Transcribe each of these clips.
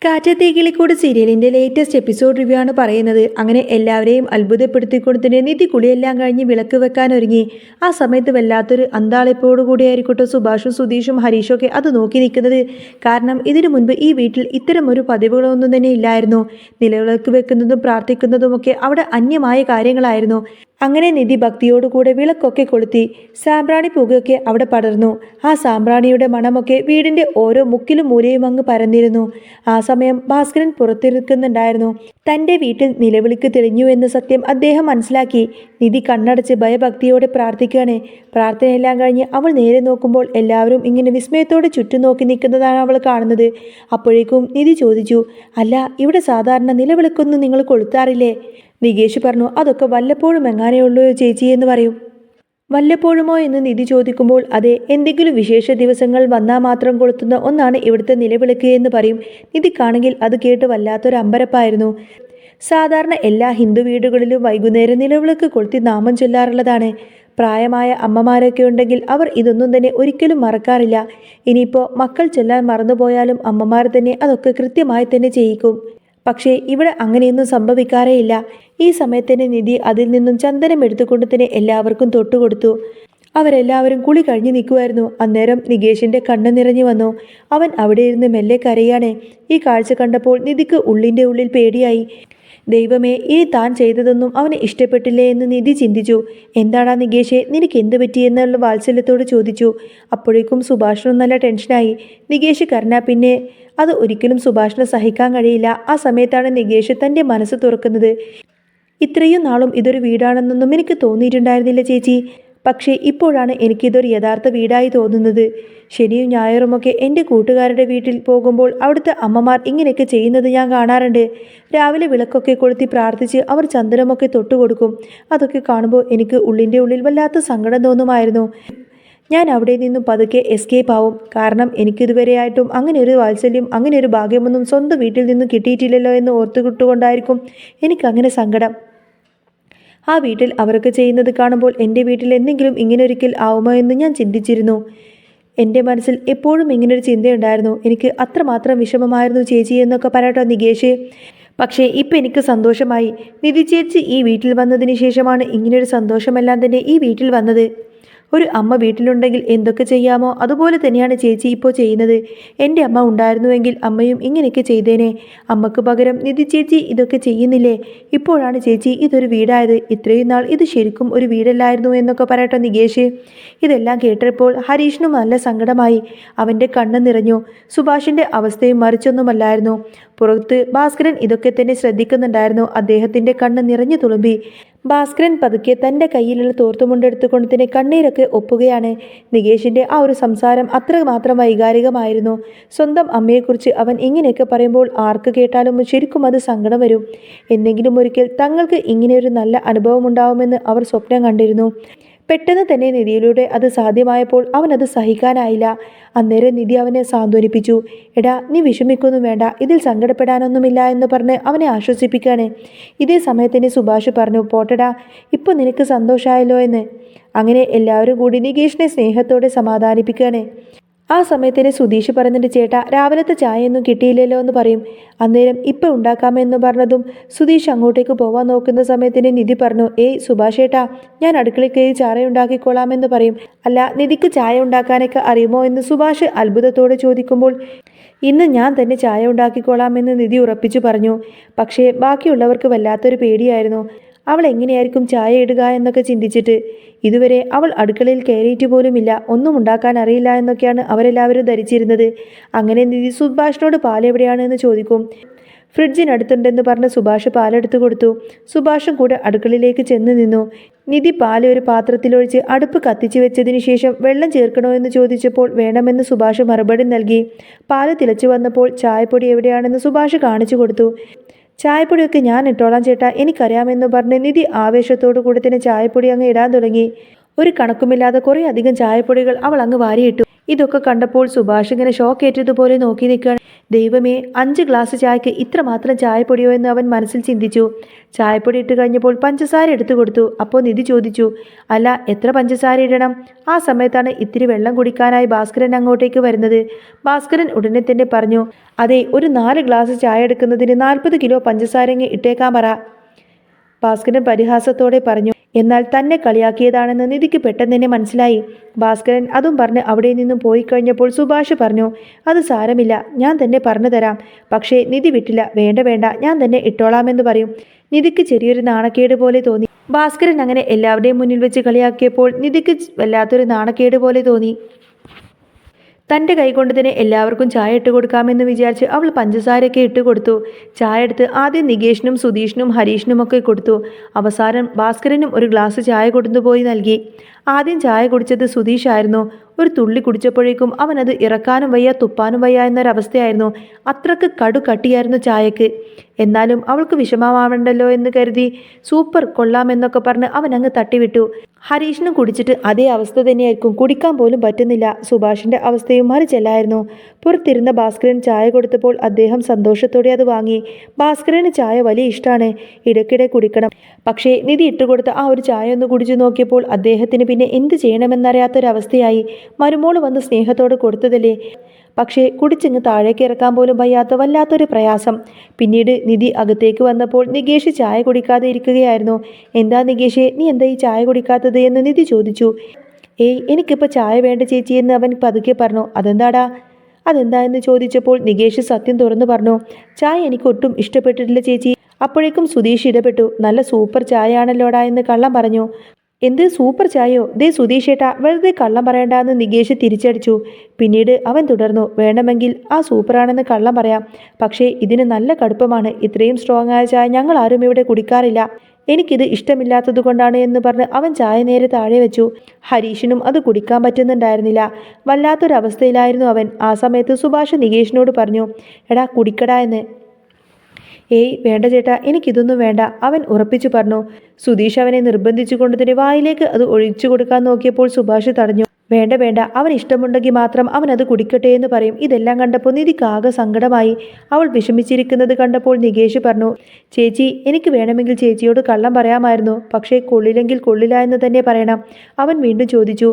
കാറ്റത്തെ കിളിക്കൂട് സീരിയലിന്റെ latest episode review ആണ് പറയുന്നത്. അങ്ങനെ എല്ലാവരെയും അത്ഭുതപ്പെടുത്തിക്കൊണ്ട് തന്നെ നിധി കുളിയെല്ലാം കഴിഞ്ഞ് വിളക്ക് വെക്കാൻ ഒരുങ്ങി. ആ സമയത്ത് വല്ലാത്തൊരു അന്താളിപ്പോടുകൂടിയായിരിക്കട്ടെ സുഭാഷും സുധീഷും ഹരീഷും ഒക്കെ അത് നോക്കി നിൽക്കുന്നത്. കാരണം ഇതിനു മുൻപ് ഈ വീട്ടിൽ ഇത്തരം ഒരു പതിവുകളൊന്നും തന്നെ ഇല്ലായിരുന്നു. നിലവിളക്ക് വെക്കുന്നതും പ്രാർത്ഥിക്കുന്നതുമൊക്കെ അവിടെ അന്യമായ കാര്യങ്ങളായിരുന്നു. അങ്ങനെ നിധി ഭക്തിയോടുകൂടെ വിളക്കൊക്കെ കൊളുത്തി. സാമ്പ്രാണി പുകയൊക്കെ അവിടെ പടർന്നു. ആ സാമ്പ്രാണിയുടെ മണമൊക്കെ വീടിന്റെ ഓരോ മുക്കിലും മൂലയും അങ്ങ് പരന്നിരുന്നു. ആ സമയം ഭാസ്കരൻ പുറത്തിരിക്കുന്നുണ്ടായിരുന്നു. തൻ്റെ വീട്ടിൽ നിലവിളിക്ക് തെളിഞ്ഞു എന്ന സത്യം അദ്ദേഹം മനസ്സിലാക്കി. നിധി കണ്ണടച്ച് ഭയഭക്തിയോടെ പ്രാർത്ഥിക്കുകയാണ്. പ്രാർത്ഥനയെല്ലാം കഴിഞ്ഞ് അവൾ നേരെ നോക്കുമ്പോൾ എല്ലാവരും ഇങ്ങനെ വിസ്മയത്തോടെ ചുറ്റും നോക്കി നിൽക്കുന്നതാണ് അവൾ കാണുന്നത്. അപ്പോഴേക്കും നിധി ചോദിച്ചു, അല്ല, ഇവിടെ സാധാരണ നിലവിളക്കൊന്നും നിങ്ങൾ കൊളുത്താറില്ലേ? നികേഷ് പറഞ്ഞു, അതൊക്കെ വല്ലപ്പോഴും എങ്ങാനേ ഉള്ളൂ ചേച്ചി എന്ന് പറയും. വല്ലപ്പോഴുമോ എന്ന് നിധി ചോദിക്കുമ്പോൾ, അതെ, എന്തെങ്കിലും വിശേഷ ദിവസങ്ങൾ വന്നാൽ മാത്രം കൊളുത്തുന്ന ഒന്നാണ് ഇവിടുത്തെ നിലവിളക്ക് എന്ന് പറയും. നിധിക്കാണെങ്കിൽ അത് കേട്ട് വല്ലാത്തൊരു അമ്പരപ്പായിരുന്നു. സാധാരണ എല്ലാ ഹിന്ദു വീടുകളിലും വൈകുന്നേരം നിലവിളക്ക് കൊളുത്തി നാമം ചൊല്ലാറുള്ളതാണ്. പ്രായമായ അമ്മമാരൊക്കെ ഉണ്ടെങ്കിൽ അവർ ഇതൊന്നും തന്നെ ഒരിക്കലും മറക്കാറില്ല. ഇനിയിപ്പോൾ മക്കൾ ചൊല്ലാൻ മറന്നുപോയാലും അമ്മമാർ തന്നെ അതൊക്കെ കൃത്യമായി തന്നെ ചെയ്യിക്കും. പക്ഷേ ഇവിടെ അങ്ങനെയൊന്നും സംഭവിക്കാറേയില്ല. ഈ സമയത്തന്നെ നിധി അതിൽ നിന്നും ചന്ദനം എടുത്തുകൊണ്ട് തന്നെ എല്ലാവർക്കും തൊട്ടുകൊടുത്തു. അവരെല്ലാവരും കുളി കഴിഞ്ഞ് നിൽക്കുമായിരുന്നു. അന്നേരം നികേഷിന്റെ കണ്ണ് നിറഞ്ഞു വന്നു. അവൻ അവിടെ ഇരുന്ന് മെല്ലെ കരയാണ്. ഈ കാഴ്ച കണ്ടപ്പോൾ നിധിക്ക് ഉള്ളിൻ്റെ ഉള്ളിൽ പേടിയായി. ദൈവമേ, ഇനി താൻ ചെയ്തതൊന്നും അവന് ഇഷ്ടപ്പെട്ടില്ലേ എന്ന് നിധി ചിന്തിച്ചു. എന്താടാ നികേഷെ, നിനക്ക് എന്ത് പറ്റിയെന്നുള്ള വാത്സല്യത്തോട് ചോദിച്ചു. അപ്പോഴേക്കും സുഭാഷിനും നല്ല ടെൻഷനായി. നികേഷ് കരഞ്ഞാൽ പിന്നെ അത് ഒരിക്കലും സുഭാഷിന് സഹിക്കാൻ കഴിയില്ല. ആ സമയത്താണ് നികേഷ് തൻ്റെ മനസ്സ് തുറക്കുന്നത്. ഇത്രയും നാളും ഇതൊരു വീടാണെന്നൊന്നും എനിക്ക് തോന്നിയിട്ടുണ്ടായിരുന്നില്ല ചേച്ചി. പക്ഷേ ഇപ്പോഴാണ് എനിക്കിതൊരു യഥാർത്ഥ വീടായി തോന്നുന്നത്. ശനിയും ഞായറുമൊക്കെ എൻ്റെ കൂട്ടുകാരുടെ വീട്ടിൽ പോകുമ്പോൾ അവിടുത്തെ അമ്മമാർ ഇങ്ങനെയൊക്കെ ചെയ്യുന്നത് ഞാൻ കാണാറുണ്ട്. രാവിലെ വിളക്കൊക്കെ കൊളുത്തി പ്രാർത്ഥിച്ച് അവർ ചന്ദനമൊക്കെ തൊട്ടുകൊടുക്കും. അതൊക്കെ കാണുമ്പോൾ എനിക്ക് ഉള്ളിൻ്റെ ഉള്ളിൽ വല്ലാത്ത സങ്കടം തോന്നുമായിരുന്നു. ഞാൻ അവിടെ നിന്നും പതുക്കെ എസ്കേപ്പ് ആവും. കാരണം എനിക്കിതുവരെയായിട്ടും അങ്ങനെ ഒരു വാത്സല്യം, അങ്ങനെ ഒരു ഭാഗ്യമൊന്നും സ്വന്തം വീട്ടിൽ നിന്നും കിട്ടിയിട്ടില്ലല്ലോ എന്ന് ഓർത്തുകിട്ടുകൊണ്ടായിരിക്കും എനിക്കങ്ങനെ സങ്കടം. ആ വീട്ടിൽ അവരൊക്കെ ചെയ്യുന്നത് കാണുമ്പോൾ എൻ്റെ വീട്ടിൽ എന്തെങ്കിലും ഇങ്ങനൊരിക്കൽ ആവുമോ എന്ന് ഞാൻ ചിന്തിച്ചിരുന്നു. എൻ്റെ മനസ്സിൽ എപ്പോഴും ഇങ്ങനൊരു ചിന്തയുണ്ടായിരുന്നു. എനിക്ക് അത്രമാത്രം വിഷമമായിരുന്നു ചേച്ചി എന്നൊക്കെ പറയട്ടോ നികേഷ്. പക്ഷേ ഇപ്പം എനിക്ക് സന്തോഷമായി. നിധി ചേച്ചി ഈ വീട്ടിൽ വന്നതിന് ശേഷമാണ് ഇങ്ങനൊരു സന്തോഷമെല്ലാം തന്നെ ഈ വീട്ടിൽ വന്നത്. ഒരു അമ്മ വീട്ടിലുണ്ടെങ്കിൽ എന്തൊക്കെ ചെയ്യാമോ അതുപോലെ തന്നെയാണ് ചേച്ചി ഇപ്പോൾ ചെയ്യുന്നത്. എൻ്റെ അമ്മ ഉണ്ടായിരുന്നുവെങ്കിൽ അമ്മയും ഇങ്ങനെയൊക്കെ ചെയ്തേനെ. അമ്മക്ക് പകരം നിധി ചേച്ചി ഇതൊക്കെ ചെയ്യുന്നില്ലേ? ഇപ്പോഴാണ് ചേച്ചി ഇതൊരു വീടായത്. ഇത്രയും നാൾ ഇത് ശരിക്കും ഒരു വീടല്ലായിരുന്നു എന്നൊക്കെ പറയട്ടെ നികേഷ്. ഇതെല്ലാം കേട്ടപ്പോൾ ഹരീഷിനും നല്ല സങ്കടമായി. അവൻ്റെ കണ്ണ് നിറഞ്ഞു. സുഭാഷിൻ്റെ അവസ്ഥയും മറിച്ചൊന്നുമല്ലായിരുന്നു. പുറത്ത് ഭാസ്കരൻ ഇതൊക്കെ തന്നെ ശ്രദ്ധിക്കുന്നുണ്ടായിരുന്നു. അദ്ദേഹത്തിൻ്റെ കണ്ണ് നിറഞ്ഞു തുളുമ്പി. ഭാസ്കരൻ പതുക്കെ തൻ്റെ കയ്യിലുള്ള തോർത്തുമുണ്ടെടുത്തുകൊണ്ട് തന്നെ കണ്ണീരൊക്കെ ഒപ്പുകയാണ്. നികേഷിൻ്റെ ആ ഒരു സംസാരം അത്രമാത്രം വൈകാരികമായിരുന്നു. സ്വന്തം അമ്മയെക്കുറിച്ച് അവൻ ഇങ്ങനെയൊക്കെ പറയുമ്പോൾ ആർക്ക് കേട്ടാലും ശരിക്കും അത് സങ്കടം വരും. എന്തെങ്കിലും ഒരിക്കൽ തങ്ങൾക്ക് ഇങ്ങനെയൊരു നല്ല അനുഭവം ഉണ്ടാവുമെന്ന് അവർ സ്വപ്നം കണ്ടിരുന്നു. പെട്ടെന്ന് തന്നെ നിധിയിലൂടെ അത് സാധ്യമായപ്പോൾ അവനത് സഹിക്കാനായില്ല. അന്നേരം നിധി അവനെ സാന്ത്വനിപ്പിച്ചു. എടാ, നീ വിഷമിക്കൊന്നും വേണ്ട, ഇതിൽ സങ്കടപ്പെടാനൊന്നുമില്ല എന്ന് പറഞ്ഞ് അവനെ ആശ്വസിപ്പിക്കുകയാണ്. ഇതേ സമയത്തിന് സുഭാഷ് പറഞ്ഞു, പോട്ടടാ, ഇപ്പോൾ നിനക്ക് സന്തോഷമായല്ലോ എന്ന്. അങ്ങനെ എല്ലാവരും കൂടി നികേഷിനെ സ്നേഹത്തോടെ സമാധാനിപ്പിക്കുകയാണ്. ആ സമയത്തിന് സുധീഷ് പറയുന്നുണ്ട്, ചേട്ടാ, രാവിലത്തെ ചായയൊന്നും കിട്ടിയില്ലല്ലോ എന്ന് പറയും. അന്നേരം ഇപ്പം ഉണ്ടാക്കാമെന്ന് പറഞ്ഞതും സുധീഷ് അങ്ങോട്ടേക്ക് പോവാൻ നോക്കുന്ന സമയത്തിന് നിധി പറഞ്ഞു, ഏയ് സുഭാഷ് ഏട്ടാ, ഞാൻ അടുക്കളയിൽ കയറി ചായ ഉണ്ടാക്കിക്കോളാമെന്ന് പറയും. അല്ല, നിധിക്ക് ചായ ഉണ്ടാക്കാനൊക്കെ അറിയുമോ എന്ന് സുഭാഷ് അത്ഭുതത്തോടെ ചോദിക്കുമ്പോൾ, ഇന്ന് ഞാൻ തന്നെ ചായ ഉണ്ടാക്കിക്കോളാമെന്ന് നിധി ഉറപ്പിച്ചു പറഞ്ഞു. പക്ഷേ ബാക്കിയുള്ളവർക്ക് വല്ലാത്തൊരു പേടിയായിരുന്നു. അവൾ എങ്ങനെയായിരിക്കും ചായ ഇടുക എന്നൊക്കെ ചിന്തിച്ചിട്ട്. ഇതുവരെ അവൾ അടുക്കളയിൽ കയറിയിട്ട് പോലുമില്ല, ഒന്നും ഉണ്ടാക്കാൻ അറിയില്ല എന്നൊക്കെയാണ് അവരെല്ലാവരും ധരിച്ചിരുന്നത്. അങ്ങനെ നിധി സുഭാഷിനോട് പാലെവിടെയാണെന്ന് ചോദിക്കും. ഫ്രിഡ്ജിനടുത്തുണ്ടെന്ന് പറഞ്ഞ് സുഭാഷ് പാലെടുത്ത് കൊടുത്തു. സുഭാഷും കൂടെ അടുക്കളയിലേക്ക് ചെന്ന് നിന്നു. നിധി പാല് ഒരു പാത്രത്തിലൊഴിച്ച് അടുപ്പ് കത്തിച്ചു വെച്ചതിന് ശേഷം വെള്ളം ചേർക്കണോ എന്ന് ചോദിച്ചപ്പോൾ വേണമെന്ന് സുഭാഷ് മറുപടി നൽകി. പാല് തിളച്ചു വന്നപ്പോൾ ചായപ്പൊടി എവിടെയാണെന്ന് സുഭാഷ് കാണിച്ചു കൊടുത്തു. ചായപ്പൊടിയൊക്കെ ഞാൻ ഇട്ടോളാം ചേട്ടാ, എനിക്കറിയാമെന്ന് പറഞ്ഞ് നിധി ആവേശത്തോടു കൂടി തന്നെ ചായപ്പൊടി അങ്ങ് ഇടാൻ തുടങ്ങി. ഒരു കണക്കുമില്ലാതെ കുറേ അധികം ചായപ്പൊടികൾ അവൾ അങ്ങ് വാരിയിട്ടു. ഇതൊക്കെ കണ്ടപ്പോൾ സുഭാഷ് ഇങ്ങനെ ഷോക്കേറ്റതുപോലെ നോക്കി നിൽക്കുകയാണ്. ദൈവമേ, 5 ഗ്ലാസ് ചായക്ക് ഇത്രമാത്രം ചായപ്പൊടിയോ എന്ന് അവൻ മനസ്സിൽ ചിന്തിച്ചു. ചായപ്പൊടി ഇട്ട് കഴിഞ്ഞപ്പോൾ പഞ്ചസാര എടുത്തു കൊടുത്തു. അപ്പോൾ നിധി ചോദിച്ചു, അല്ല, എത്ര പഞ്ചസാര ഇടണം? ആ സമയത്താണ് ഇത്തിരി വെള്ളം കുടിക്കാനായി ഭാസ്കരൻ അങ്ങോട്ടേക്ക് വരുന്നത്. ഭാസ്കരൻ ഉടനെ തന്നെ പറഞ്ഞു, അതെ, ഒരു 4 ഗ്ലാസ് ചായ എടുക്കുന്നതിന് 40 കിലോ പഞ്ചസാരങ്ങ് ഇട്ടേക്കാൻ പറ. ഭാസ്കരൻ പരിഹാസത്തോടെ പറഞ്ഞു. എന്നാൽ തന്നെ കളിയാക്കിയതാണെന്ന് നിധിക്ക് പെട്ടെന്ന് തന്നെ മനസ്സിലായി. ഭാസ്കരൻ അതും പറഞ്ഞ് അവിടെ നിന്നും പോയി കഴിഞ്ഞപ്പോൾ സുഭാഷ് പറഞ്ഞു, അത് സാരമില്ല, ഞാൻ തന്നെ പറഞ്ഞു തരാം. പക്ഷേ നിധി വിട്ടില്ല. വേണ്ട വേണ്ട, ഞാൻ തന്നെ ഇട്ടോളാമെന്ന് പറയും. നിധിക്ക് ചെറിയൊരു നാണക്കേട് പോലെ തോന്നി. ഭാസ്കരൻ അങ്ങനെ എല്ലാവരുടെയും മുന്നിൽ വെച്ച് കളിയാക്കിയപ്പോൾ നിധിക്ക് വല്ലാത്തൊരു നാണക്കേട് പോലെ തോന്നി. തൻ്റെ കൈകൊണ്ട് തന്നെ എല്ലാവർക്കും ചായ ഇട്ട് കൊടുക്കാമെന്ന് വിചാരിച്ച് അവൾ പഞ്ചസാരയൊക്കെ ഇട്ട് കൊടുത്തു. ചായ എടുത്ത് ആദ്യം നികേഷിനും സുധീഷിനും ഹരീഷിനുമൊക്കെ കൊടുത്തു. അവസാനം ഭാസ്കരനും ഒരു ഗ്ലാസ് ചായ കൊണ്ടുപോയി നൽകി. ആദ്യം ചായ കുടിച്ചത് സുധീഷായിരുന്നു. ഒരു തുള്ളി കുടിച്ചപ്പോഴേക്കും അവനത് ഇറക്കാനും വയ്യ തുപ്പാനും വയ്യ എന്നൊരവസ്ഥയായിരുന്നു. അത്രക്ക് കടുകട്ടിയായിരുന്നു ചായക്ക്. എന്നാലും അവൾക്ക് വിഷമമാവണ്ടല്ലോ എന്ന് കരുതി സൂപ്പർ കൊള്ളാമെന്നൊക്കെ പറഞ്ഞ് അവൻ അങ്ങ് തട്ടിവിട്ടു. ഹരീഷിനും കുടിച്ചിട്ട് അതേ അവസ്ഥ തന്നെയായിരിക്കും, കുടിക്കാൻ പോലും പറ്റുന്നില്ല. സുഭാഷിൻ്റെ അവസ്ഥയും മറിച്ചല്ലായിരുന്നു. പുറത്തിരുന്ന ഭാസ്കരൻ ചായ കൊടുത്തപ്പോൾ അദ്ദേഹം സന്തോഷത്തോടെ അത് വാങ്ങി. ഭാസ്കരന് ചായ വലിയ ഇഷ്ടമാണ്, ഇടയ്ക്കിടെ കുടിക്കണം. പക്ഷേ നിധി ഇട്ടുകൊടുത്ത ആ ഒരു ചായ ഒന്ന് കുടിച്ചു നോക്കിയപ്പോൾ അദ്ദേഹത്തിന് പിന്നെ എന്ത് ചെയ്യണമെന്നറിയാത്തൊരവസ്ഥയായി. മരുമോള് വന്ന് സ്നേഹത്തോട് കൊടുത്തതല്ലേ, പക്ഷേ കുടിച്ചിങ്ങ് താഴേക്ക് ഇറക്കാൻ പോലും വയ്യാത്ത വല്ലാത്തൊരു പ്രയാസം. പിന്നീട് നിധി അകത്തേക്ക് വന്നപ്പോൾ നികേഷ് ചായ കുടിക്കാതെ ഇരിക്കുകയായിരുന്നു. എന്താ നികേഷേ, നീ എന്താ ഈ ചായ കുടിക്കാത്തത് എന്ന് നിധി ചോദിച്ചു. ഏയ്, എനിക്കിപ്പോൾ ചായ വേണ്ട ചേച്ചി എന്ന് അവൻ പതുക്കെ പറഞ്ഞു. അതെന്താടാ? അതെന്താ എന്ന് ചോദിച്ചപ്പോൾ നികേഷ് സത്യം തുറന്നു പറഞ്ഞു. ചായ എനിക്ക് ഒട്ടും ഇഷ്ടപ്പെട്ടിട്ടില്ല ചേച്ചി. അപ്പോഴേക്കും സുധീഷ് ഇടപെട്ടു. നല്ല സൂപ്പർ ചായ ആണല്ലോടാ എന്ന് കള്ളം പറഞ്ഞു. എന്ത് സൂപ്പർ ചായയോ? ദേ സുധീഷേട്ടാ, വെറുതെ കള്ളം പറയണ്ടെന്ന് നികേഷ് തിരിച്ചടിച്ചു. പിന്നീട് അവൻ തുടർന്നു, വേണമെങ്കിൽ ആ സൂപ്പറാണെന്ന് കള്ളം പറയാം, പക്ഷേ ഇതിന് നല്ല കടുപ്പമാണ്. ഇത്രയും സ്ട്രോങ് ആയ ചായ ഞങ്ങൾ ആരും ഇവിടെ കുടിക്കാറില്ല. എനിക്കിത് ഇഷ്ടമില്ലാത്തത് കൊണ്ടാണ് എന്ന് പറഞ്ഞ് അവൻ ചായ നേരെ താഴെ വെച്ചു. ഹരീഷിനും അത് കുടിക്കാൻ പറ്റുന്നുണ്ടായിരുന്നില്ല. വല്ലാത്തൊരവസ്ഥയിലായിരുന്നു അവൻ. ആ സമയത്ത് സുഭാഷ് നികേഷിനോട് പറഞ്ഞു, എടാ കുടിക്കടാ എന്ന്. ഏയ് വേണ്ട ചേട്ടാ, എനിക്കിതൊന്നും വേണ്ട, അവൻ ഉറപ്പിച്ചു പറഞ്ഞു. സുധീഷ് അവനെ നിർബന്ധിച്ചു കൊണ്ട് തന്നെ വായിലേക്ക് അത് ഒഴിച്ചു കൊടുക്കാൻ നോക്കിയപ്പോൾ സുഭാഷ് തടഞ്ഞു. വേണ്ട വേണ്ട, അവൻ ഇഷ്ടമുണ്ടെങ്കിൽ മാത്രം അവൻ അത് കുടിക്കട്ടെ എന്ന് പറയും. ഇതെല്ലാം കണ്ടപ്പോൾ നിധിക്കാകെ സങ്കടമായി. അവൾ വിഷമിച്ചിരിക്കുന്നത് കണ്ടപ്പോൾ നികേഷ് പറഞ്ഞു, ചേച്ചി, എനിക്ക് വേണമെങ്കിൽ ചേച്ചിയോട് കള്ളം പറയാമായിരുന്നു, പക്ഷേ കൊള്ളില്ലെങ്കിൽ കൊള്ളില്ല എന്ന് തന്നെ പറയണം. അവൻ വീണ്ടും ചോദിച്ചു,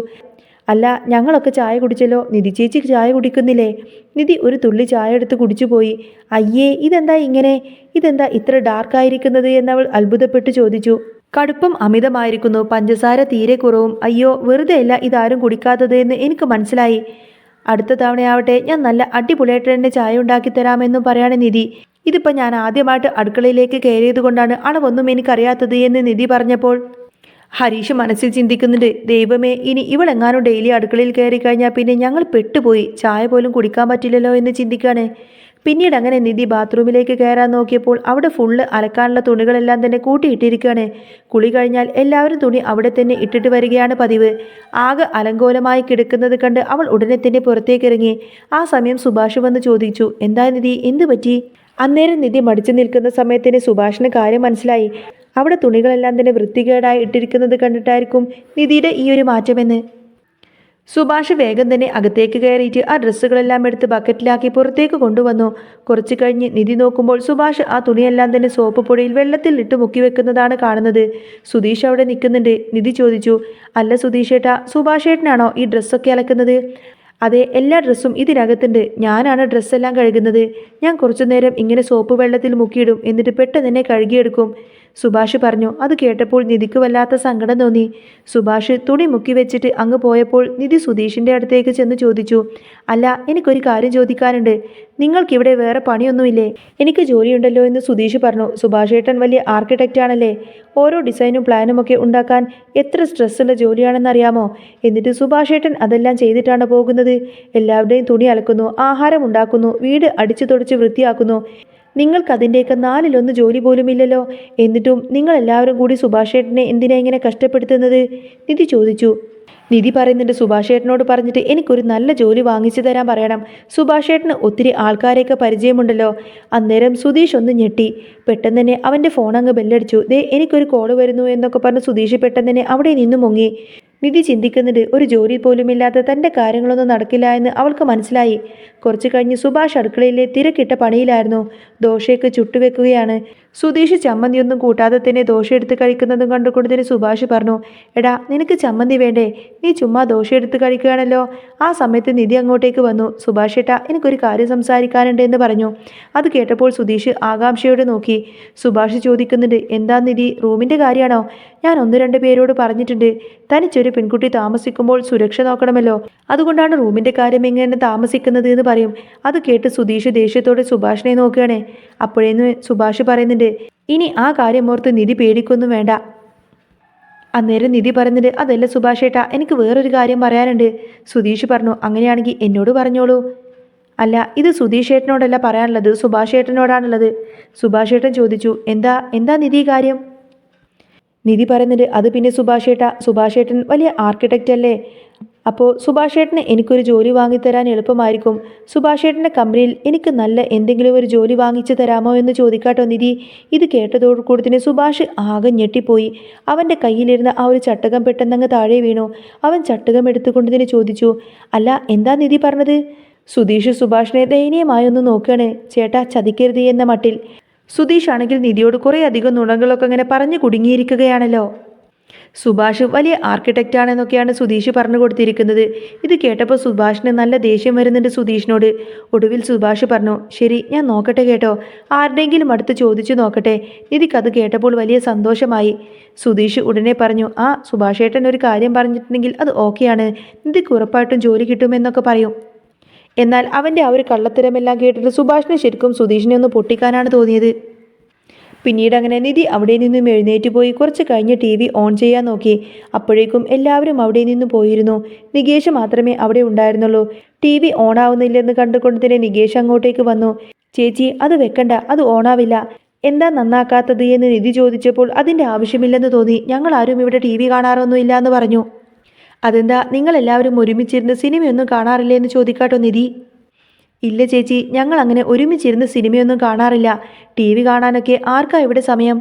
അല്ല, ഞങ്ങളൊക്കെ ചായ കുടിച്ചല്ലോ, നിധി ചേച്ചി ചായ കുടിക്കുന്നില്ലേ? നിധി ഒരു തുള്ളി ചായ എടുത്ത് കുടിച്ചു പോയി. അയ്യേ, ഇതെന്താ ഇങ്ങനെ? ഇതെന്താ ഇത്ര ഡാർക്കായിരിക്കുന്നത് എന്നവൾ അത്ഭുതപ്പെട്ട് ചോദിച്ചു. കടുപ്പം അമിതമായിരിക്കുന്നു, പഞ്ചസാര തീരെ കുറവും. അയ്യോ, വെറുതെ അല്ല ഇതാരും കുടിക്കാത്തത് എന്ന് എനിക്ക് മനസ്സിലായി. അടുത്ത തവണയാവട്ടെ ഞാൻ നല്ല അടിപൊളിയായിട്ട് തന്നെ ചായ ഉണ്ടാക്കി തരാമെന്നും പറയാണ് നിധി. ഇതിപ്പോൾ ഞാൻ ആദ്യമായിട്ട് അടുക്കളയിലേക്ക് കയറിയത് കൊണ്ടാണ് അളവൊന്നും എനിക്കറിയാത്തത് എന്ന് നിധി പറഞ്ഞപ്പോൾ ഹരീഷ് മനസ്സിൽ ചിന്തിക്കുന്നുണ്ട്, ദൈവമേ, ഇനി ഇവളെങ്ങാനും ഡെയിലി അടുക്കളയിൽ കയറി കഴിഞ്ഞാൽ പിന്നെ ഞങ്ങൾ പെട്ടുപോയി, ചായ പോലും കുടിക്കാൻ പറ്റില്ലല്ലോ എന്ന് ചിന്തിക്കുകയാണ്. പിന്നീട് അങ്ങനെ നിധി ബാത്റൂമിലേക്ക് കയറാൻ നോക്കിയപ്പോൾ അവിടെ ഫുള്ള് അലക്കാനുള്ള തുണികളെല്ലാം തന്നെ കൂട്ടിയിട്ടിരിക്കുകയാണ്. കുളി കഴിഞ്ഞാൽ എല്ലാവരും തുണി അവിടെ തന്നെ ഇട്ടിട്ട് വരികയാണ് പതിവ്. ആകെ അലങ്കോലമായി കിടക്കുന്നത് കണ്ട് അവൾ ഉടനെ തന്നെ പുറത്തേക്ക് ഇറങ്ങി. ആ സമയം സുഭാഷ് വന്ന് ചോദിച്ചു, എന്താ നിധി, എന്ത് പറ്റി? അന്നേരം നിധി മടിച്ചു നിൽക്കുന്ന സമയത്തിന് സുഭാഷിന് കാര്യം മനസ്സിലായി. അവിടെ തുണികളെല്ലാം തന്നെ വൃത്തികേടായി ഇട്ടിരിക്കുന്നത് കണ്ടിട്ടായിരിക്കും നിധിയുടെ ഈ ഒരു മാറ്റമെന്ന്. സുഭാഷ് വേഗം തന്നെ അകത്തേക്ക് കയറിയിട്ട് ആ ഡ്രസ്സുകളെല്ലാം എടുത്ത് ബക്കറ്റിലാക്കി പുറത്തേക്ക് കൊണ്ടുവന്നു. കുറച്ച് കഴിഞ്ഞ് നിധി നോക്കുമ്പോൾ സുഭാഷ് ആ തുണിയെല്ലാം തന്നെ സോപ്പ് പൊടിയിൽ വെള്ളത്തിൽ ഇട്ട് മുക്കി വെക്കുന്നതാണ് കാണുന്നത്. സുധീഷ് അവിടെ നിൽക്കുന്നുണ്ട്. നിധി ചോദിച്ചു, അല്ല സുധീഷേട്ടാ, സുഭാഷേട്ടനാണോ ഈ ഡ്രസ്സൊക്കെ അലക്കുന്നത്? അതെ, എല്ലാ ഡ്രസ്സും ഇതിനകത്തുണ്ട്. ഞാനാണ് ഡ്രസ്സെല്ലാം കഴുകുന്നത്. ഞാൻ കുറച്ചു നേരം ഇങ്ങനെ സോപ്പ് വെള്ളത്തിൽ മുക്കിയിടും, എന്നിട്ട് പെട്ടെന്ന് തന്നെ കഴുകിയെടുക്കും, സുഭാഷ് പറഞ്ഞു. അത് കേട്ടപ്പോൾ നിധിക്ക് വല്ലാത്ത സങ്കടം തോന്നി. സുഭാഷ് തുണി മുക്കി വെച്ചിട്ട് അങ്ങ് പോയപ്പോൾ നിധി സുധീഷിൻ്റെ അടുത്തേക്ക് ചെന്ന് ചോദിച്ചു, അല്ല, എനിക്കൊരു കാര്യം ചോദിക്കാനുണ്ട്. നിങ്ങൾക്കിവിടെ വേറെ പണിയൊന്നുമില്ലേ? എനിക്ക് ജോലിയുണ്ടല്ലോ എന്ന് സുധീഷ് പറഞ്ഞു. സുഭാഷേട്ടൻ വലിയ ആർക്കിടെക്റ്റ് ആണല്ലേ, ഓരോ ഡിസൈനും പ്ലാനും ഒക്കെ ഉണ്ടാക്കാൻ എത്ര സ്ട്രെസ്സുള്ള ജോലിയാണെന്നറിയാമോ? എന്നിട്ട് സുഭാഷേട്ടൻ അതെല്ലാം ചെയ്തിട്ടാണ് പോകുന്നത്. എല്ലാവരുടെയും തുണി അലക്കുന്നു, ആഹാരം ഉണ്ടാക്കുന്നു, വീട് അടിച്ചു തുടച്ച് വൃത്തിയാക്കുന്നു. നിങ്ങൾക്കതിൻ്റെയൊക്കെ 4/1 ജോലി പോലുമില്ലല്ലോ. എന്നിട്ടും നിങ്ങളെല്ലാവരും കൂടി സുഭാഷേട്ടനെ എന്തിനാ ഇങ്ങനെ കഷ്ടപ്പെടുത്തുന്നത്? നിധി ചോദിച്ചു. നിധി പറയുന്നുണ്ട്, സുഭാഷേട്ടനോട് പറഞ്ഞിട്ട് എനിക്കൊരു നല്ല ജോലി വാങ്ങിച്ചു തരാൻ പറയണം. സുഭാഷേട്ടന് ഒത്തിരി ആൾക്കാരെയൊക്കെ പരിചയമുണ്ടല്ലോ. അന്നേരം സുധീഷ് ഒന്ന് ഞെട്ടി. പെട്ടെന്ന് തന്നെ അവൻ്റെ ഫോൺ അങ്ങ് ബെല്ലടിച്ചു. ദേ, എനിക്കൊരു കോള് വരുന്നു എന്നൊക്കെ പറഞ്ഞ് സുധീഷ് പെട്ടെന്ന് തന്നെ അവിടെ നിന്ന് മുങ്ങി. നിധി ചിന്തിക്കുന്നുണ്ട്. ഒരു ജോലി പോലുമില്ലാത്ത തൻ്റെ കാര്യങ്ങളൊന്നും നടക്കില്ല എന്ന് അവൾക്ക് മനസ്സിലായി. കുറച്ചു കഴിഞ്ഞ് സുഭാഷ് അടുക്കളയിലെ തിരക്കിട്ട പണിയിലായിരുന്നു. ദോശയൊക്കെ ചുട്ടുവെക്കുകയാണ്. സുധീഷ് ചമ്മന്തിയൊന്നും കൂട്ടാതെ തന്നെ ദോശ എടുത്ത് കഴിക്കുന്നതും കണ്ടുകൊണ്ടതിന് സുഭാഷ് പറഞ്ഞു, എടാ നിനക്ക് ചമ്മന്തി വേണ്ടേ? നീ ചുമ്മാ ദോശ എടുത്ത് കഴിക്കുകയാണല്ലോ. ആ സമയത്ത് നിധി അങ്ങോട്ടേക്ക് വന്നു. സുഭാഷ് ഏട്ടാ, എനിക്കൊരു കാര്യം സംസാരിക്കാനുണ്ട് എന്ന് പറഞ്ഞു. അത് കേട്ടപ്പോൾ സുധീഷ് ആകാംക്ഷയോടെ നോക്കി. സുഭാഷ് ചോദിക്കുന്നുണ്ട്, എന്താ നിധി, റൂമിൻ്റെ കാര്യമാണോ? ഞാൻ 1-2 പേരോട് പറഞ്ഞിട്ടുണ്ട്. തനിച്ചൊരു പെൺകുട്ടി താമസിക്കുമ്പോൾ സുരക്ഷ നോക്കണമല്ലോ. അതുകൊണ്ടാണ് റൂമിൻ്റെ കാര്യം എങ്ങനെ താമസിക്കുന്നത് എന്ന് പറയും. അത് കേട്ട് സുധീഷ് ദേഷ്യത്തോടെ സുഭാഷിനെ നോക്കുകയാണ്. അപ്പോഴേന്ന് സുഭാഷ് പറയുന്നുണ്ട്, ഇനി ആ കാര്യം ഓർത്ത് നിധി പേടിക്കൊന്നും വേണ്ട. അന്നേരം നിധി പറയുന്നുണ്ട്, അതല്ല സുഭാഷ് ഏട്ടാ, എനിക്ക് വേറൊരു കാര്യം പറയാനുണ്ട്. സുധീഷ് പറഞ്ഞു, അങ്ങനെയാണെങ്കിൽ എന്നോട് പറഞ്ഞോളൂ. അല്ല, ഇത് സുധീഷ് ഏട്ടനോടല്ല പറയാനുള്ളത്, സുഭാഷ് ഏട്ടനോടാണുള്ളത്. സുഭാഷ് ഏട്ടൻ ചോദിച്ചു, എന്താ എന്താ നിധി കാര്യം? നിധി പറയുന്നുണ്ട്, അത് പിന്നെ സുഭാഷ് ഏട്ടൻ വലിയ ആർക്കിടെക്റ്റ് അല്ലേ? അപ്പോൾ സുഭാഷ് ഏട്ടന് എനിക്കൊരു ജോലി വാങ്ങിത്തരാൻ എളുപ്പമായിരിക്കും. സുഭാഷ് ഏട്ടൻ്റെ കമ്പനിയിൽ എനിക്ക് നല്ല എന്തെങ്കിലും ഒരു ജോലി വാങ്ങിച്ചു തരാമോ എന്ന് ചോദിക്കാട്ടോ നിധി. ഇത് കേട്ടതോടുകൂടി തന്നെ സുഭാഷ് ആകെ ഞെട്ടിപ്പോയി. അവൻ്റെ കയ്യിലിരുന്ന ആ ഒരു ചട്ടകം പെട്ടെന്നങ്ങ് താഴെ വീണു. അവൻ ചട്ടകം എടുത്തുകൊണ്ട് തന്നെ ചോദിച്ചു, അല്ല എന്താ നിധി പറഞ്ഞത്? സുധീഷ് സുഭാഷിനെ ദയനീയമായൊന്ന് നോക്കുകയാണ്. ചേട്ടാ, ചതിക്കരുത് എന്ന മട്ടിൽ. സുധീഷ് ആണെങ്കിൽ നിധിയോട് കുറേ അധികം നുണകളൊക്കെ അങ്ങനെ പറഞ്ഞു കുടുങ്ങിയിരിക്കുകയാണല്ലോ. സുഭാഷ് വലിയ ആർക്കിടെക്റ്റ് ആണെന്നൊക്കെയാണ് സുധീഷ് പറഞ്ഞു കൊടുത്തിരിക്കുന്നത്. ഇത് കേട്ടപ്പോൾ സുഭാഷിന് നല്ല ദേഷ്യം വരുന്നുണ്ട് സുധീഷിനോട്. ഒടുവിൽ സുഭാഷ് പറഞ്ഞു, ശരി, ഞാൻ നോക്കട്ടെ കേട്ടോ, ആരുടെയെങ്കിലും അടുത്ത് ചോദിച്ചു നോക്കട്ടെ. നിധിക്ക് അത് കേട്ടപ്പോൾ വലിയ സന്തോഷമായി. സുധീഷ് ഉടനെ പറഞ്ഞു, ആ സുഭാഷ് ഏട്ടൻ ഒരു കാര്യം പറഞ്ഞിട്ടുണ്ടെങ്കിൽ അത് ഓക്കെയാണ്. നിധിക്ക് ഉറപ്പായിട്ടും ജോലി കിട്ടുമെന്നൊക്കെ പറയും. എന്നാൽ അവൻ്റെ ആ ഒരു കള്ളത്തരമെല്ലാം കേട്ടിട്ട് സുഭാഷിന് ശരിക്കും സുധീഷിനെ ഒന്ന് പൊട്ടിക്കാനാണ് തോന്നിയത്. പിന്നീട് അങ്ങനെ നിധി അവിടെ നിന്നും എഴുന്നേറ്റ് പോയി കുറച്ച് കഴിഞ്ഞ് TV ഓൺ ചെയ്യാൻ നോക്കി. അപ്പോഴേക്കും എല്ലാവരും അവിടെ നിന്ന് പോയിരുന്നു. നികേഷ് മാത്രമേ അവിടെ ഉണ്ടായിരുന്നുള്ളൂ. TV ഓണാവുന്നില്ലെന്ന് കണ്ടുകൊണ്ട് തന്നെ നികേഷ് അങ്ങോട്ടേക്ക് വന്നു. ചേച്ചി, അത് വെക്കണ്ട, അത് ഓണാവില്ല. എന്താ നന്നാക്കാത്തത് എന്ന് നിധി ചോദിച്ചപ്പോൾ അതിൻ്റെ ആവശ്യമില്ലെന്ന് തോന്നി. ഞങ്ങൾ ആരും ഇവിടെ TV കാണാറൊന്നുമില്ല എന്ന് പറഞ്ഞു. അതെന്താ, നിങ്ങളെല്ലാവരും ഒരുമിച്ചിരുന്ന് സിനിമയൊന്നും കാണാറില്ലേ എന്ന് ചോദിക്കാട്ടോ നിധി. ഇല്ല ചേച്ചി, ഞങ്ങൾ അങ്ങനെ ഒരുമിച്ചിരുന്ന് സിനിമയൊന്നും കാണാറില്ല. TV കാണാനൊക്കെ ആർക്കാ ഇവിടെ സമയം?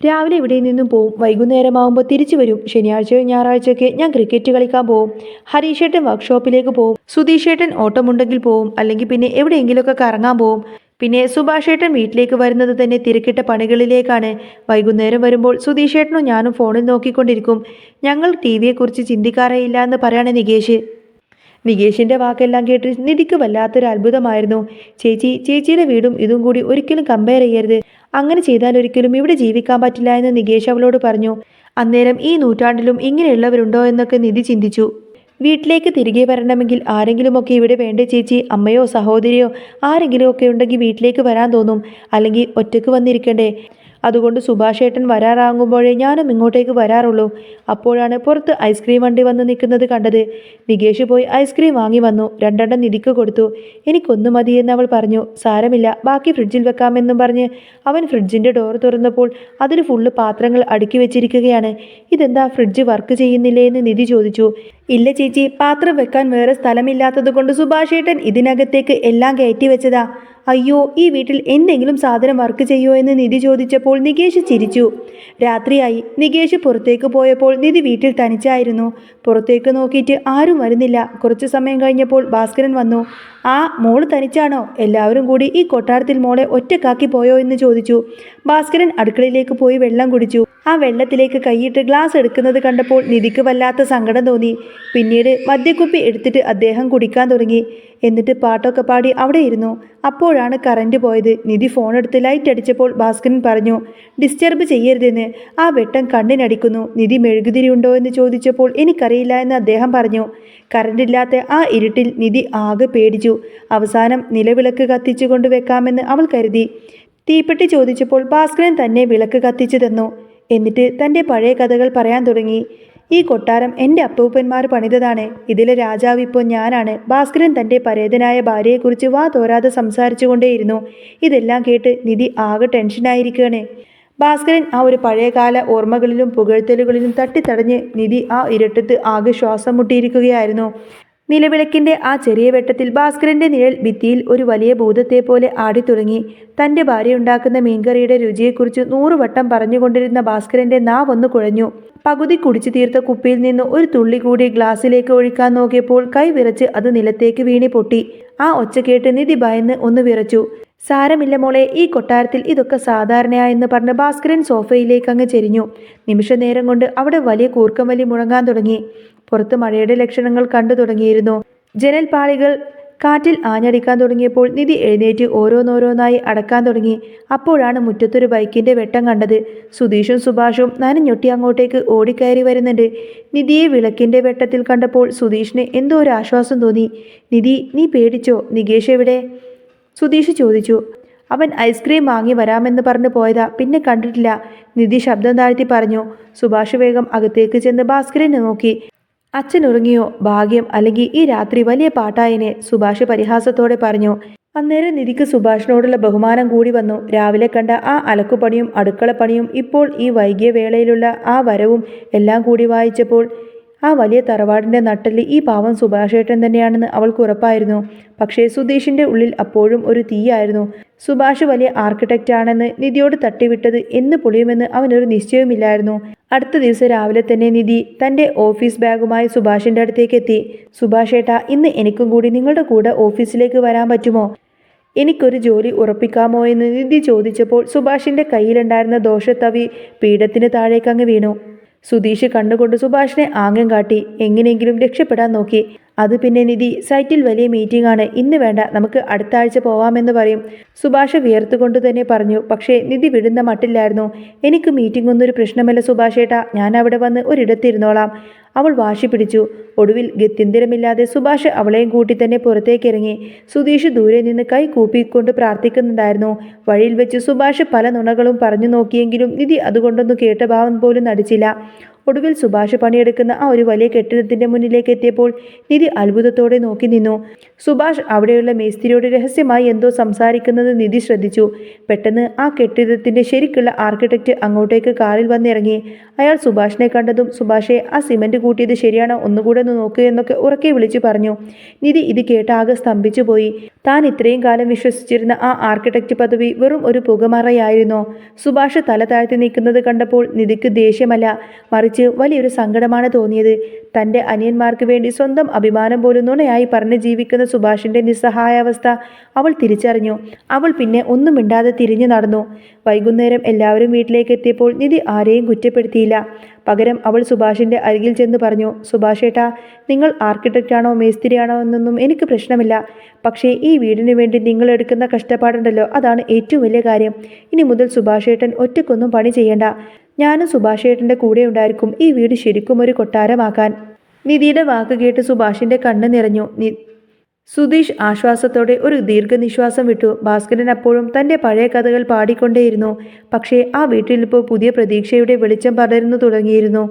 രാവിലെ ഇവിടെ നിന്നും പോവും, വൈകുന്നേരമാകുമ്പോൾ തിരിച്ചു വരും. ശനിയാഴ്ചയോ ഞായറാഴ്ചയൊക്കെ ഞാൻ ക്രിക്കറ്റ് കളിക്കാൻ പോവും. ഹരീഷേട്ടൻ വർക്ക്ഷോപ്പിലേക്ക് പോവും. സുധീഷേട്ടൻ ഓട്ടമുണ്ടെങ്കിൽ പോവും, അല്ലെങ്കിൽ പിന്നെ എവിടെയെങ്കിലുമൊക്കെ കറങ്ങാൻ പോവും. പിന്നെ സുഭാഷേട്ടൻ വീട്ടിലേക്ക് വരുന്നത് തന്നെ തിരക്കിട്ട പണികളിലേക്കാണ്. വൈകുന്നേരം വരുമ്പോൾ സുധീഷേട്ടനും ഞാനും ഫോണിൽ നോക്കിക്കൊണ്ടിരിക്കും. ഞങ്ങൾ TVയെക്കുറിച്ച് ചിന്തിക്കാറേ ഇല്ല എന്ന് പറയാണ് നികേഷ്. നികേഷിൻ്റെ വാക്കെല്ലാം കേട്ട് നിധിക്ക് വല്ലാത്തൊരു അത്ഭുതമായിരുന്നു. ചേച്ചിയുടെ വീടും ഇതും കൂടി ഒരിക്കലും കമ്പയർ ചെയ്യരുത്. അങ്ങനെ ചെയ്താൽ ഒരിക്കലും ഇവിടെ ജീവിക്കാൻ പറ്റില്ല എന്ന് നികേഷ് അവളോട് പറഞ്ഞു. അന്നേരം ഈ നൂറ്റാണ്ടിലും ഇങ്ങനെയുള്ളവരുണ്ടോ എന്നൊക്കെ നിധി ചിന്തിച്ചു. വീട്ടിലേക്ക് തിരികെ വരണമെങ്കിൽ ആരെങ്കിലുമൊക്കെ ഇവിടെ വേണ്ടേ ചേച്ചി? അമ്മയോ സഹോദരിയോ ആരെങ്കിലും ഒക്കെ ഉണ്ടെങ്കിൽ വീട്ടിലേക്ക് വരാൻ തോന്നും. അല്ലെങ്കിൽ ഒറ്റയ്ക്ക് വന്നിരിക്കണ്ടേ? അതുകൊണ്ട് സുഭാഷേട്ടൻ വരാറാകുമ്പോഴേ ഞാനും ഇങ്ങോട്ടേക്ക് വരാറുള്ളൂ. അപ്പോഴാണ് പുറത്ത് ഐസ്ക്രീം വണ്ടി വന്ന് നിൽക്കുന്നത് കണ്ടത്. നികേഷ് പോയി ഐസ്ക്രീം വാങ്ങി വന്നു. 2 നിധിക്ക് കൊടുത്തു. എനിക്കൊന്നു മതിയെന്ന് അവൾ പറഞ്ഞു. സാരമില്ല, ബാക്കി ഫ്രിഡ്ജിൽ വെക്കാമെന്നും പറഞ്ഞ് അവൻ ഫ്രിഡ്ജിൻ്റെ ഡോർ തുറന്നപ്പോൾ അതിൽ ഫുള്ള് പാത്രങ്ങൾ അടുക്കി വെച്ചിരിക്കുകയാണ്. ഇതെന്താ, ഫ്രിഡ്ജ് വർക്ക് ചെയ്യുന്നില്ലേ എന്ന് നിധി ചോദിച്ചു. ഇല്ല ചേച്ചി, പാത്രം വെക്കാൻ വേറെ സ്ഥലമില്ലാത്തത് കൊണ്ട് സുഭാഷേട്ടൻ ഇതിനകത്തേക്ക് എല്ലാം കയറ്റി വെച്ചതാ. അയ്യോ, ഈ വീട്ടിൽ എന്തെങ്കിലും സാധനം വർക്ക് ചെയ്യുമോ എന്ന് നിധി ചോദിച്ചപ്പോൾ നികേഷ് ചിരിച്ചു. രാത്രിയായി. നികേഷ് പുറത്തേക്ക് പോയപ്പോൾ നിധി വീട്ടിൽ തനിച്ചായിരുന്നു. പുറത്തേക്ക് നോക്കിയിട്ട് ആരും വരുന്നില്ല. കുറച്ചു സമയം കഴിഞ്ഞപ്പോൾ ഭാസ്കരൻ വന്നു. ആ, മോള് തനിച്ചാണോ? എല്ലാവരും കൂടി ഈ കൊട്ടാരത്തിൽ മോളെ ഒറ്റക്കാക്കി പോയോ എന്ന് ചോദിച്ചു. ഭാസ്കരൻ അടുക്കളയിലേക്ക് പോയി വെള്ളം കുടിച്ചു. ആ വെള്ളത്തിലേക്ക് കൈയിട്ട് ഗ്ലാസ് എടുക്കുന്നത് കണ്ടപ്പോൾ നിധിക്ക് വല്ലാത്ത സങ്കടം തോന്നി. പിന്നീട് മദ്യക്കുപ്പി എടുത്തിട്ട് അദ്ദേഹം കുടിക്കാൻ തുടങ്ങി. എന്നിട്ട് പാട്ടൊക്കെ പാടി അവിടെ ഇരുന്നു. അപ്പോഴാണ് കറണ്ട് പോയത്. നിധി ഫോണെടുത്ത് ലൈറ്റ് അടിച്ചപ്പോൾ ഭാസ്കരൻ പറഞ്ഞു, ഡിസ്റ്റർബ് ചെയ്യരുതെന്ന്. ആ വെട്ടം കണ്ണിനടിക്കുന്നു. നിധി മെഴുകുതിരി ഉണ്ടോ എന്ന് ചോദിച്ചപ്പോൾ എനിക്കറിയില്ല എന്ന് അദ്ദേഹം പറഞ്ഞു. കറണ്ടില്ലാത്ത ആ ഇരുട്ടിൽ നിധി ആകെ പേടിച്ചു. അവസാനം നിലവിളക്ക് കത്തിച്ചു കൊണ്ട് വെക്കാമെന്ന് അവൾ കരുതി. തീപ്പെട്ടി ചോദിച്ചപ്പോൾ ഭാസ്കരൻ തന്നെ വിളക്ക് കത്തിച്ചു തന്നു. എന്നിട്ട് തൻ്റെ പഴയ കഥകൾ പറയാൻ തുടങ്ങി. ഈ കൊട്ടാരം എൻ്റെ അപ്പൂപ്പന്മാർ പണിതതാണ്. ഇതിലെ രാജാവ് ഇപ്പോൾ ഞാനാണ്. ഭാസ്കരൻ തൻ്റെ പരേതനായ ഭാര്യയെക്കുറിച്ച് വാ തോരാതെ സംസാരിച്ചു കൊണ്ടേയിരുന്നു. ഇതെല്ലാം കേട്ട് നിധി ആകെ ടെൻഷനായിരിക്കുകയാണ്. ഭാസ്കരൻ ആ ഒരു പഴയകാല ഓർമ്മകളിലും പുകഴ്ത്തലുകളിലും തട്ടിത്തടഞ്ഞ് നിധി ആ ഇരട്ടത്ത് ആകെ ശ്വാസം മുട്ടിയിരിക്കുകയായിരുന്നു. നിലവിളക്കിന്റെ ആ ചെറിയ വെട്ടത്തിൽ ഭാസ്കരന്റെ നിഴൽ ഭിത്തിയിൽ ഒരു വലിയ ഭൂതത്തെ പോലെ ആടിത്തുടങ്ങി. തന്റെ ഭാര്യ ഉണ്ടാക്കുന്ന മീൻകറിയുടെ രുചിയെക്കുറിച്ച് 100 വട്ടം പറഞ്ഞുകൊണ്ടിരുന്ന ഭാസ്കരന്റെ നാവൊന്നു കുഴഞ്ഞു. പകുതി കുടിച്ചു തീർത്ത കുപ്പിയിൽ നിന്ന് ഒരു തുള്ളി കൂടി ഗ്ലാസ്സിലേക്ക് ഒഴിക്കാൻ നോക്കിയപ്പോൾ കൈ വിറച്ച് അത് നിലത്തേക്ക് വീണി പൊട്ടി. ആ ഒച്ച കേട്ട് നിധി ഭയന്ന് ഒന്ന് വിറച്ചു. സാരമില്ല മോളെ, ഈ കൊട്ടാരത്തിൽ ഇതൊക്കെ സാധാരണയായെന്ന് പറഞ്ഞ് ഭാസ്കരൻ സോഫയിലേക്ക് അങ്ങ് ചെരിഞ്ഞു. നിമിഷനേരം കൊണ്ട് അവിടെ വലിയ കൂർക്കം വലി മുഴങ്ങാൻ തുടങ്ങി. പുറത്ത് മഴയുടെ ലക്ഷണങ്ങൾ കണ്ടു തുടങ്ങിയിരുന്നു. ജനൽപ്പാളികൾ കാറ്റിൽ ആഞ്ഞടിക്കാൻ തുടങ്ങിയപ്പോൾ നിധി എഴുന്നേറ്റ് ഓരോന്നോരോന്നായി അടക്കാൻ തുടങ്ങി. അപ്പോഴാണ് മുറ്റത്തൊരു ബൈക്കിന്റെ വെട്ടം കണ്ടത്. സുധീഷും സുഭാഷും നനഞ്ഞൊട്ടി അങ്ങോട്ടേക്ക് ഓടിക്കയറി വരുന്നുണ്ട്. നിധിയെ വിളക്കിന്റെ വെട്ടത്തിൽ കണ്ടപ്പോൾ സുധീഷിന് എന്തോ ഒരു ആശ്വാസം തോന്നി. നിധി, നീ പേടിച്ചോ? നികേഷ് എവിടെ? സുധീഷ് ചോദിച്ചു. അവൻ ഐസ്ക്രീം വാങ്ങി വരാമെന്ന് പറഞ്ഞു പോയതാ, പിന്നെ കണ്ടിട്ടില്ല. നിധി ശബ്ദം താഴ്ത്തി പറഞ്ഞു. സുഭാഷ് വേഗം അകത്തേക്ക് ചെന്ന് ഭാസ്കരനെ നോക്കി. അച്ഛൻ ഉറങ്ങിയോ? ഭാഗ്യം, അല്ലെങ്കിൽ ഈ രാത്രി വലിയ പാട്ടായനെ, സുഭാഷ് പരിഹാസത്തോടെ പറഞ്ഞു. അന്നേരം നിധിക്ക് സുഭാഷിനോടുള്ള ബഹുമാനം കൂടി വന്നു. രാവിലെ കണ്ട ആ അലക്കുപണിയും അടുക്കളപ്പണിയും ഇപ്പോൾ ഈ വൈകിയ വേളയിലുള്ള ആ വരവും എല്ലാം കൂടി വായിച്ചപ്പോൾ ആ വലിയ തറവാടിന്റെ നട്ടെല്ല് ഈ പാവം സുഭാഷേട്ടൻ തന്നെയാണെന്ന് അവൾക്ക് ഉറപ്പായിരുന്നു. പക്ഷേ സുധീഷിന്റെ ഉള്ളിൽ അപ്പോഴും ഒരു തീയായിരുന്നു. സുഭാഷ് വലിയ ആർക്കിടെക്റ്റ് ആണെന്ന് നിധിയോട് തട്ടിവിട്ടത് എന്ന് പൊളിയുമെന്ന് അവനൊരു നിശ്ചയവുമില്ലായിരുന്നു. അടുത്ത ദിവസം രാവിലെ തന്നെ നിധി തന്റെ ഓഫീസ് ബാഗുമായി സുഭാഷിന്റെ അടുത്തേക്ക് എത്തി. സുഭാഷേട്ടാ, ഇന്ന് എനിക്കും കൂടി നിങ്ങളുടെ കൂടെ ഓഫീസിലേക്ക് വരാൻ പറ്റുമോ? എനിക്കൊരു ജോലി ഉറപ്പിക്കാമോ എന്ന് നിധി ചോദിച്ചപ്പോൾ സുഭാഷിന്റെ കയ്യിലുണ്ടായിരുന്ന ദോശത്തവി പീഠത്തിന് താഴേക്കങ്ങ് വീണു. സുധീഷ് കണ്ണുകൊണ്ട് സുഭാഷിനെ ആംഗ്യം കാട്ടി. എങ്ങനെയെങ്കിലും രക്ഷപ്പെടാൻ നോക്കി. അത് പിന്നെ നിധി, സൈറ്റിൽ വലിയ മീറ്റിംഗ് ആണ്, ഇന്ന് വേണ്ട, നമുക്ക് അടുത്ത ആഴ്ച പോവാമെന്ന് പറയും. സുഭാഷ് വിയർത്തുകൊണ്ട് തന്നെ പറഞ്ഞു. പക്ഷേ നിധി വിടുന്ന മട്ടില്ലായിരുന്നു. എനിക്ക് മീറ്റിംഗ് ഒന്നും ഒരു പ്രശ്നമല്ല സുഭാഷേട്ടാ, ഞാൻ അവിടെ വന്ന് ഒരിടത്തിരുന്നോളാം. അവൾ വാശി പിടിച്ചു. ഒടുവിൽ ഗത്യന്തരമില്ലാതെ സുഭാഷ് അവളെയും കൂട്ടി തന്നെ പുറത്തേക്ക് ഇറങ്ങി. സുധീഷ് ദൂരെ നിന്ന് കൈ കൂപ്പിക്കൊണ്ട് പ്രാർത്ഥിക്കുന്നുണ്ടായിരുന്നു. വഴിയിൽ വെച്ച് സുഭാഷ് പല നുണകളും പറഞ്ഞു നോക്കിയെങ്കിലും നിധി അതുകൊണ്ടൊന്നും കേട്ട ഭാവം പോലും നടിച്ചില്ല. ഒടുവിൽ സുഭാഷ് പണിയെടുക്കുന്ന ആ ഒരു വലിയ കെട്ടിടത്തിന്റെ മുന്നിലേക്ക് എത്തിയപ്പോൾ നിധി അത്ഭുതത്തോടെ നോക്കി നിന്നു. സുഭാഷ് അവിടെയുള്ള മേസ്തിരിയോട് രഹസ്യമായി എന്തോ സംസാരിക്കുന്നത് നിധി ശ്രദ്ധിച്ചു. പെട്ടെന്ന് ആ കെട്ടിടത്തിന്റെ ശരിക്കുള്ള ആർക്കിടെക്റ്റ് അങ്ങോട്ടേക്ക് കാറിൽ വന്നിറങ്ങി. അയാൾ സുഭാഷിനെ കണ്ടതും, സുഭാഷെ, ആ സിമന്റ് കൂട്ടിയത് ശരിയാണോ, ഒന്നുകൂടെ ഒന്ന് നോക്കുക എന്നൊക്കെ ഉറക്കെ വിളിച്ചു പറഞ്ഞു. നിധി ഇത് കേട്ട് ആകെ സ്തംഭിച്ചു പോയി. താൻ ഇത്രയും കാലം വിശ്വസിച്ചിരുന്ന ആ ആർക്കിടെക്റ്റ് പദവി വെറും ഒരു പുകമറയായിരുന്നോ? സുഭാഷ് തല താഴ്ത്തി നിൽക്കുന്നത് കണ്ടപ്പോൾ നിധിക്ക് ദേഷ്യമല്ല, മറിച്ച് വലിയൊരു സങ്കടമാണ് തോന്നിയത്. തൻ്റെ അനിയന്മാർക്ക് വേണ്ടി സ്വന്തം അഭിമാനം പോലും നുണയായി പറഞ്ഞ് ജീവിക്കുന്ന സുഭാഷിന്റെ നിസ്സഹായാവസ്ഥ അവൾ തിരിച്ചറിഞ്ഞു. അവൾ പിന്നെ ഒന്നും മിണ്ടാതെ തിരിഞ്ഞു നടന്നു. വൈകുന്നേരം എല്ലാവരും വീട്ടിലേക്ക് എത്തിയപ്പോൾ നിധി ആരെയും കുറ്റപ്പെടുത്തിയില്ല. പകരം അവൾ സുഭാഷിന്റെ അരികിൽ ചെന്ന് പറഞ്ഞു. സുഭാഷേട്ടാ, നിങ്ങൾ ആർക്കിടെക്റ്റ് ആണോ മേസ്തിരിയാണോ എന്നൊന്നും എനിക്ക് പ്രശ്നമില്ല. പക്ഷേ ഈ വീടിന് വേണ്ടി നിങ്ങൾ എടുക്കുന്ന കഷ്ടപ്പാടുണ്ടല്ലോ, അതാണ് ഏറ്റവും വലിയ കാര്യം. ഇനി മുതൽ സുഭാഷേട്ടൻ ഒറ്റയ്ക്കൊന്നും പണി ചെയ്യണ്ട. ഞാനും സുഭാഷേട്ടൻ്റെ കൂടെ ഉണ്ടായിരിക്കും ഈ വീട് ശരിക്കും ഒരു കൊട്ടാരമാക്കാൻ. നിധിയുടെ വാക്ക് കേട്ട് സുഭാഷിന്റെ കണ്ണ് നിറഞ്ഞു. സുധീഷ് ആശ്വാസത്തോടെ ഒരു ദീർഘനിശ്വാസം വിട്ടു. ഭാസ്കരൻ അപ്പോഴും തൻ്റെ പഴയ കഥകൾ പാടിക്കൊണ്ടേയിരുന്നു. പക്ഷേ ആ വീട്ടിലിപ്പോൾ പുതിയ പ്രതീക്ഷയുടെ വെളിച്ചം പടർന്നു തുടങ്ങിയിരുന്നു.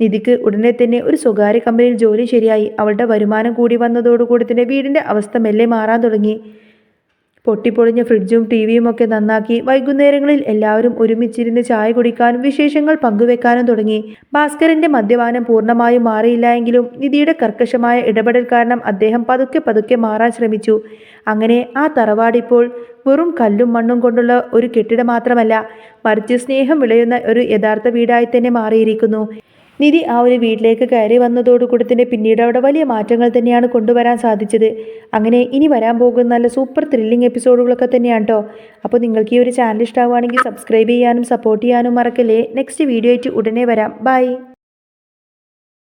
നിധിക്ക് ഉടനെ തന്നെ ഒരു സ്വകാര്യ കമ്പനിയിൽ ജോലി ശരിയായി. അവളുടെ വരുമാനം കൂടി വന്നതോടുകൂടി തന്നെ വീടിൻ്റെ അവസ്ഥ മെല്ലെ മാറാൻ തുടങ്ങി. പൊട്ടിപ്പൊളിഞ്ഞ ഫ്രിഡ്ജും ടിവിയും ഒക്കെ നന്നാക്കി വൈകുന്നേരങ്ങളിൽ എല്ലാവരും ഒരുമിച്ചിരുന്ന് ചായ കുടിക്കാനും വിശേഷങ്ങൾ പങ്കുവെക്കാനും തുടങ്ങി. ഭാസ്കരന്റെ മദ്യപാനം പൂർണ്ണമായും മാറിയില്ല എങ്കിലും നിധിയുടെ കർക്കശമായ ഇടപെടൽ കാരണം അദ്ദേഹം പതുക്കെ പതുക്കെ മാറാൻ ശ്രമിച്ചു. അങ്ങനെ ആ തറവാടിപ്പോൾ വെറും കല്ലും മണ്ണും കൊണ്ടുള്ള ഒരു കെട്ടിടം മാത്രമല്ല, മറിച്ച് സ്നേഹം വിളയുന്ന ഒരു യഥാർത്ഥ വീടായി തന്നെ മാറിയിരിക്കുന്നു. നിധി ആ ഒരു വീട്ടിലേക്ക് കയറി വന്നതോടുകൂടി തന്നെ പിന്നീട് അവിടെ വലിയ മാറ്റങ്ങൾ തന്നെയാണ് കൊണ്ടുവരാൻ സാധിച്ചത്. അങ്ങനെ ഇനി വരാൻ പോകുന്ന നല്ല സൂപ്പർ ത്രില്ലിംഗ് എപ്പിസോഡുകളൊക്കെ തന്നെയാണ് കേട്ടോ. അപ്പോൾ നിങ്ങൾക്ക് ഈ ഒരു ചാനൽ ഇഷ്ടമാവുകയാണെങ്കിൽ സബ്സ്ക്രൈബ് ചെയ്യാനും സപ്പോർട്ട് ചെയ്യാനും മറക്കല്ലേ. നെക്സ്റ്റ് വീഡിയോ ആയിട്ട് ഉടനെ വരാം. ബൈ.